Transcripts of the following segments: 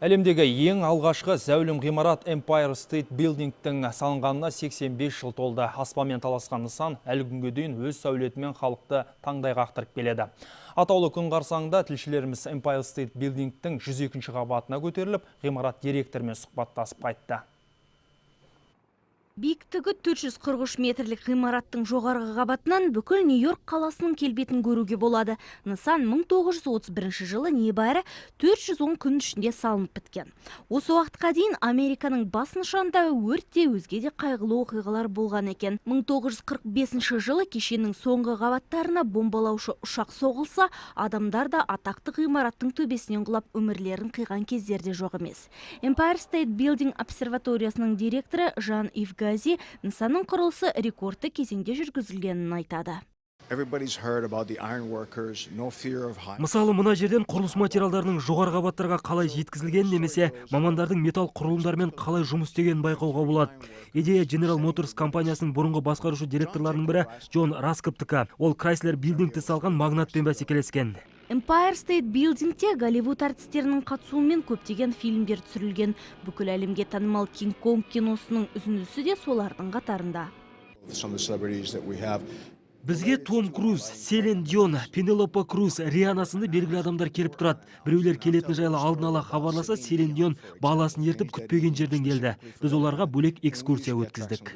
Әлемдегі ең алғашқы зәулім ғимарат Empire State Building'тің салынғанына 85 жыл толды. Аспанмен таласқан нысан әлі күнге дейін өз сәулетімен халықты таңдай қақтырып келеді. Атаулы күн қарсаңында тілшілеріміз Empire State Building'тің 102-ші қабатына көтеріліп, ғимарат директорымен сұхбаттасып қайтты. Биіктігі 443 метрлік ғимараттың жоғарғы қабатынан бүкіл Нью-Йорк қаласының келбетін көруге болады. Нысан 1931 жылы небәрі 410 күн ішінде салынып біткен. Осы уақытқа дейін Американың бас нышанында өрт те өзге де қайғылы оқиғалар болған екен. 1945 жылы кешеннің соңғы қабаттарына бомбалаушы ұшақ соғылса, адамдар да атақты ғимараттың төбесінен құлап өмірлерін қиған кездерде жоқ емес. Empire State Building обсерваториясының директоры Жан-Ив Гази нысанның құрылысы рекордты кезеңде жүргізілгенін айтады. Мысалы, мына жерден құрылыс материалдарының жоғары қабаттарға қалай жеткізілгенін немесе мамандардың металл құрылымдармен қалай жұмыс істегенін байқауға болады. Идея General Motors компаниясының бұрынғы басқарушы директорларының бірі Джон Раскоптікі. Ол Chrysler Building'ті салған магнатпен бәсекелескен. Empire State Building'те Голливуд артистерінің қатысуымен көптеген фильмдер түсірілген. Бүкіл әлемге танымал Кинг-Конг киносының үзіндісі де солардың қатарында. Бізге Том Круз, Селин Дион, Пенелопа Круз, Риана сынды белгілі адамдар келіп тұрады. Біреулер келетін жайлы алдын ала хабарласа, Селин Дион баласын ертіп күтпеген жерден келді. Біз оларға бөлек экскурсия өткіздік.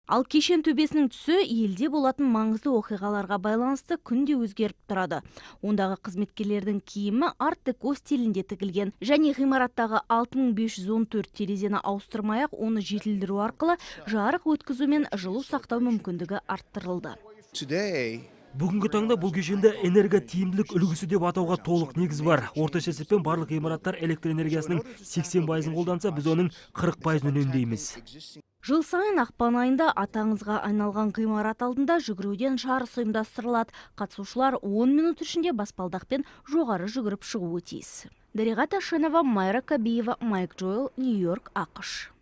Ал кешен төбесінің түсі елде болатын маңызды оқиғаларға байланысты күнде өзгеріп тұрады. Ондағы қызметкерлердің киімі арт-деко стилінде тігілген. Және ғимараттағы 6514 терезені ауыстырмай-ақ оны жетілдіру арқылы жарық өткізу мен жылу сақтау мүмкіндігі арттырылды. Бүгінгі таңда бұл кешенді энерготиімділік үлгісі деп атауға толық негіз бар. Орташа есеппен барлық ғимараттар электр энергиясының 80%-ын қолданса, біз оның 40%-ын үнемдейміз. Жыл сайын ақпан айында атаңызға айналған ғимарат алдында жүгіруден жарыс ұйымдастырылады. Қатысушылар 10 минут ішінде баспалдақпен жоғары жүгіріп шығуы тиіс. Дариға Ташенова, Майра Кабиева, Майк Джоэл, Нью-Йорк, ақш.